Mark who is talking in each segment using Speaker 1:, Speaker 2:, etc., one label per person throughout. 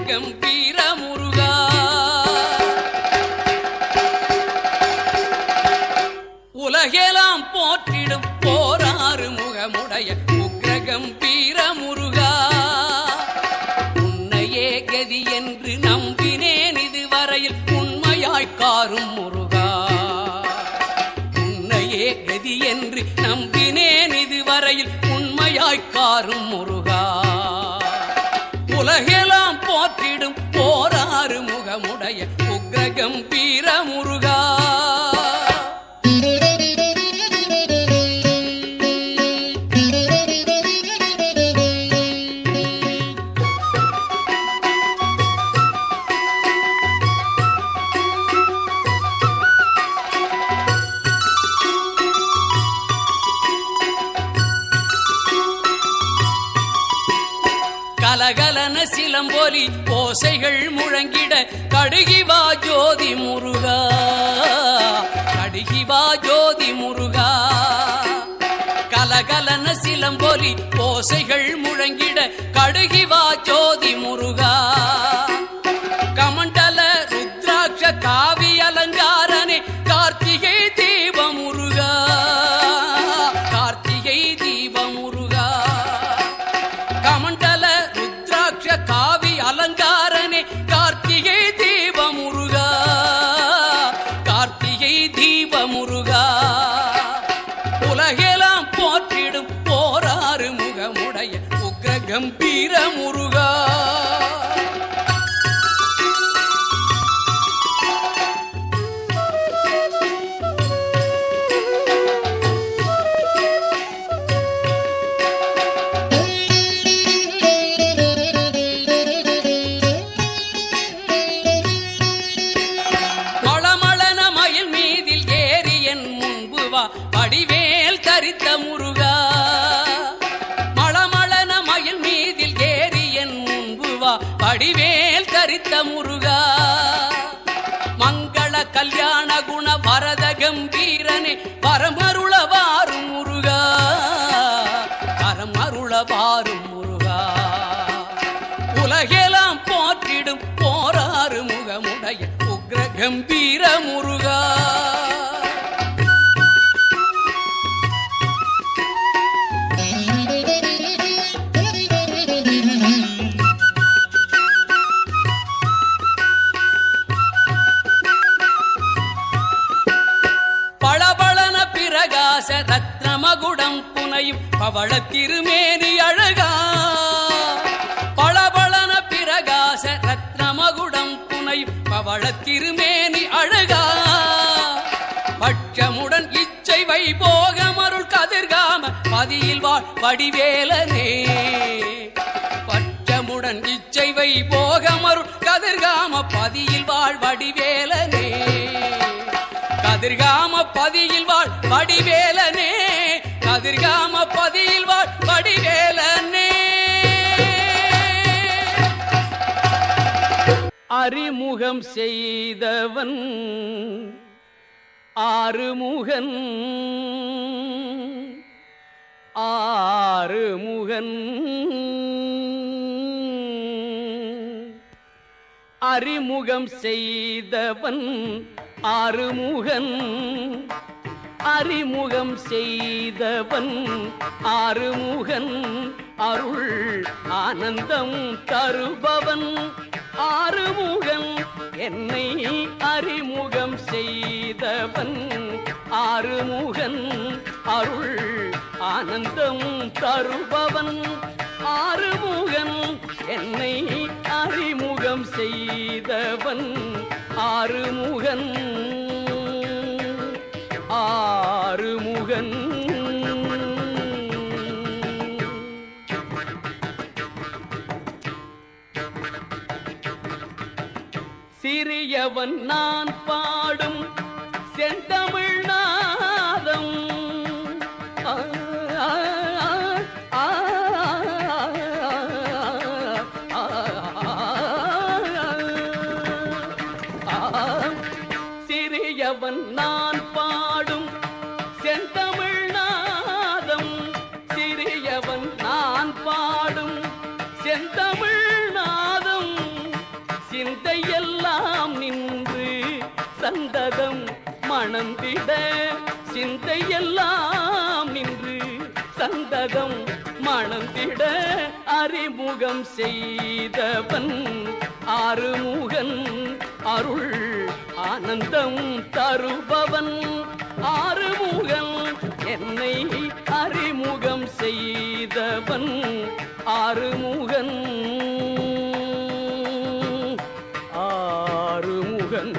Speaker 1: கம்பீர முருகா. உலகெல்லாம் போற்றிடும் போராறு முகமுடைய உக்ர கம்பீர முருகா. உன்னையே கதி என்று நம்பினேன் இதுவரையில் உண்மையாய்க்காரும் முருகா. உன்னையே கதி என்று நம்பினேன் இதுவரையில் உண்மையாய்க்காரும் முருகா. உலகெல்லாம் போற்றிடும் போராறு முகமுடைய உக்ர கம்பீர முருகா. கலகலன சிலம்பொலி ஓசைகள் முழங்கிட கடுகிவா ஜோதி முருகா. கடுகிவா ஜோதி முருகா. கலகலன சிலம்பொலி ஓசைகள் முழங்கிட கடுகிவா ஜோதி முருகா. கமண்டல ருத்ராட்ச காவி அலங்காரனே கார்த்திகை தீப முருகா. கார்த்திகை தீப முருகா. கமண்டல காவி அலங்காரனே கார்த்திகை தீப முருகா. கார்த்திகை தீப முருகா. உலகெல்லாம் போற்றிடும் போராறு முகமுடைய உக்ர கம்பீர முருகா. வடிவேல் தரித்த முருகா. மளமளன மயில் மீதில் ஏறி என் முன்பு வா வடிவேல் தரித்த முருகா. மங்கள கல்யாண குண வரத கம்பீரனே வரமருளவாரும் முருகா. வரமருளவாரும் முருகா. உலகெல்லாம் போற்றிடும் போராறு முகமுடைய உக்ர கம்பீர முருகா. ரத்னமகுடம் புனையும் பவள திருமேனி அழகா. பளபளன பிரகாச ரத்னமகுடம் புனையும் பவள திருமேனி அழகா. பட்சமுடன் இச்சை வைபோகமருள் கதிர்காம பதியில் வாழ் வடிவேலனே. பட்சமுடன் இச்சை வைபோகமருள் கதிர்காம பதியில் வாழ் வடிவேலனே. கதிர்காம பதியில் வாழ் வடிவேலனே. கதிர்காம பதியில் வாழ் வடிவேலனே. அறிமுகம் செய்தவன் ஆறுமுகன். ஆறுமுகன் அறிமுகம் செய்தவன் ஆறுமுகன். அறிமுகம் செய்தவன் ஆறுமுகன். அருள் ஆனந்தம் தருபவன் ஆறுமுகன். என்னை அறிமுகம் செய்தவன் ஆறுமுகன். அருள் ஆனந்தம் தருபவன் ஆறுமுகன். என்னை அறிமுகம் செய்தவன் ஆறுமுகன். ஆறுமுகன். சிறியவன் நான் பாடும் செந்தமிழ் நாதம். சிறியவன் நான் பாடும் செந்தமிழ் நாதம். சிறியவன் நான் பாடும் செந்தமிழ் நாதம். மணந்திட சிந்தையெல்லாம் நின்று சந்ததம் மணந்திட அறிமுகம் செய்தவன் ஆறுமுகன் அருள் ஆனந்தம் தருபவன் ஆறுமுகன் என்னை அறிமுகம் செய்தவன் ஆறுமுகன் ஆறுமுகன்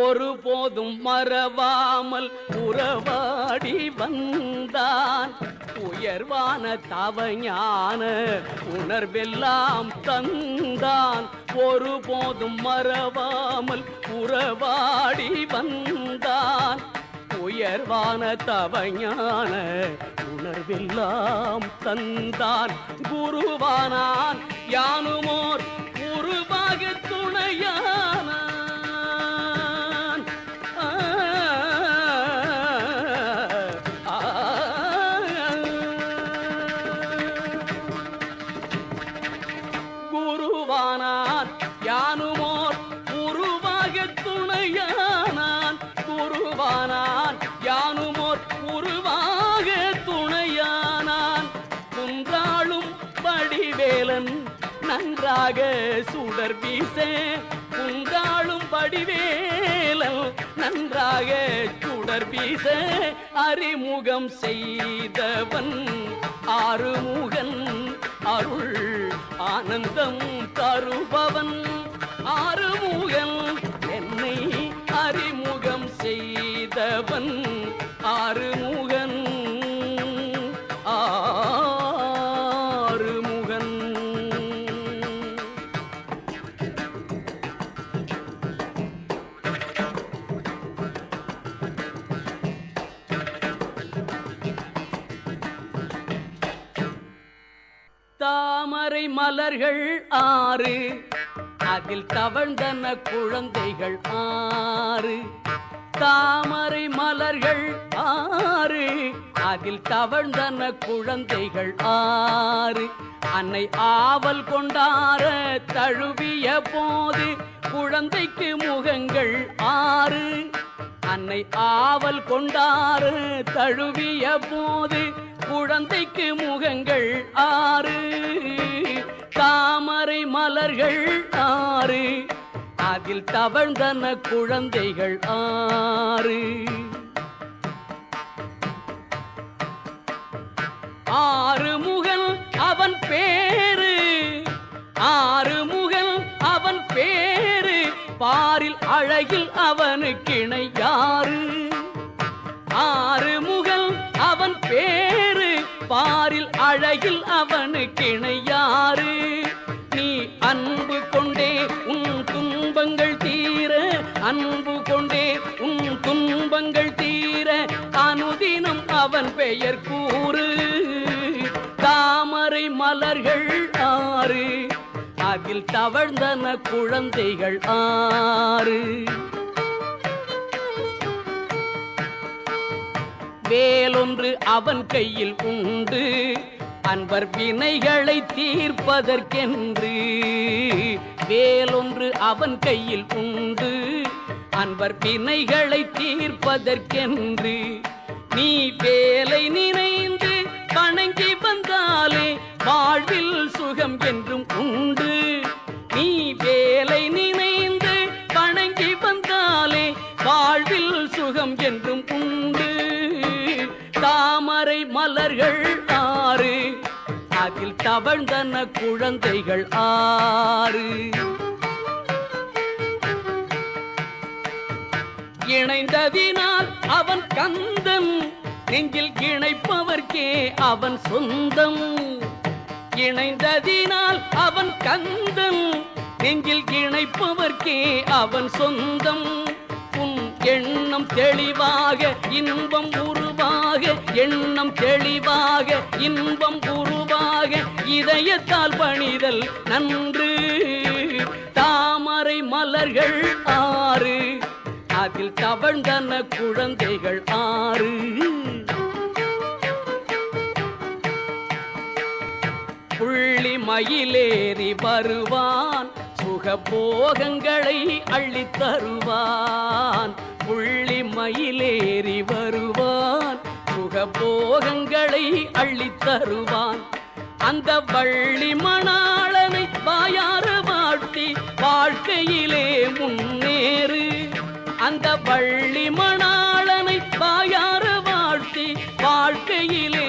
Speaker 1: ஒருபோதும் மறவாமல் உறவாடி வந்தான் உயர்வான தவஞான உணர்வெல்லாம் தந்தான் ஒருபோதும் மறவாமல் உறவாடி வந்தான் உயர்வான தவஞான உணர்வெல்லாம் தந்தான் குருவானான் யானுமோர் குருவாக துணையானான் குருவானான் யானுமோர் குருவாக துணையானான் குருவானான் யானுமோர் குருவாக துணையானான் குன்றாளும் படிவேலன் நன்றாக சுடர் வீச குன்றாளும் படிவேலன் நன்றாக சுடர் வீச அறிமுகம் செய்தவன் ஆறுமுகன் அருள் ஆனந்தம் தருபவன் ஆறுமுகன் என்னை அறிமுகம் செய்தவன் ஆறுமுகன் ஆறுமுகன் தாமரை மலர்கள் ஆறு அதில் தவழ்ந்தன குழந்தைகள் ஆறு தாமரை மலர்கள் ஆறு அதில் தவழ்ந்தன குழந்தைகள் ஆறு அன்னை ஆவல் கொண்டார தழுவிய போது குழந்தைக்கு முகங்கள் ஆறு அன்னை ஆவல் கொண்டார தழுவிய போது குழந்தைக்கு முகங்கள் ஆறு தாமரை மலர்கள் ஆறு அதில் தவழ்ந்தன குழந்தைகள் ஆறு ஆறுமுகன் அவன் பேரு ஆறுமுகன் அவன் பேரு பாரில் அழகில் அவனுக்கு இணை யாரு ஆறுமுகன் அவன் பேரு பாரில் அழகில் அவனுக்கு இணை யாரு நீ அன்பு கொண்டே உன் துன்பங்கள் தீர அன்பு கொண்டே உன் துன்பங்கள் தீர அனுதினம் அவன் பெயர் கூறு தாமரை மலர்கள் ஆறு அதில் தவழ்ந்தன குழந்தைகள் ஆறு வேலொன்று அவன் கையில் உண்டு அன்பர் வினைகளை தீர்ப்பதற்கென்று வேலொன்று அவன் கையில் உண்டு அன்பர் வினைகளை தீர்ப்பதற்கென்று நீ வேலை நினைந்து வணங்கி வந்தாலே வாழ்வில் சுகம் என்றும் உண்டு நீ வேலை நினைந்து வணங்கி வந்தாலே வாழ்வில் சுகம் என்றும் உண்டு தாமரை மலர்கள் ஆறு அதில் தவழ்ந்தன குழந்தைகள் ஆறு இணைந்ததினால் அவன் கந்தன் நெஞ்சில் இணைப்பவர்க்கே அவன் சொந்தம் இணைந்ததினால் அவன் கந்தன் நெஞ்சில் இணைப்பவர்க்கே அவன் சொந்தம் உன் எண்ணம் தெளிவாக இன்பம் உருவாக எண்ணம் தெளிவாக இன்பம் உருவாக இதயத்தால் பணிதல் நன்று தாமரை மலர்கள் ஆறு அதில் தவழ்ந்தன குழந்தைகள் ஆறு புள்ளி மயிலேறி வருவான் சுகபோகங்களை அள்ளித் தருவான். புள்ளி மயிலேறி வருவான் சுகபோகங்களை அள்ளித் தருவான். அந்த வள்ளி மணாளனை வாயார வாழ்த்தி வாழ்க்கையிலே முன்னேறு. அந்த வள்ளி மணாளனை வாயார வாழ்த்தி வாழ்க்கையிலே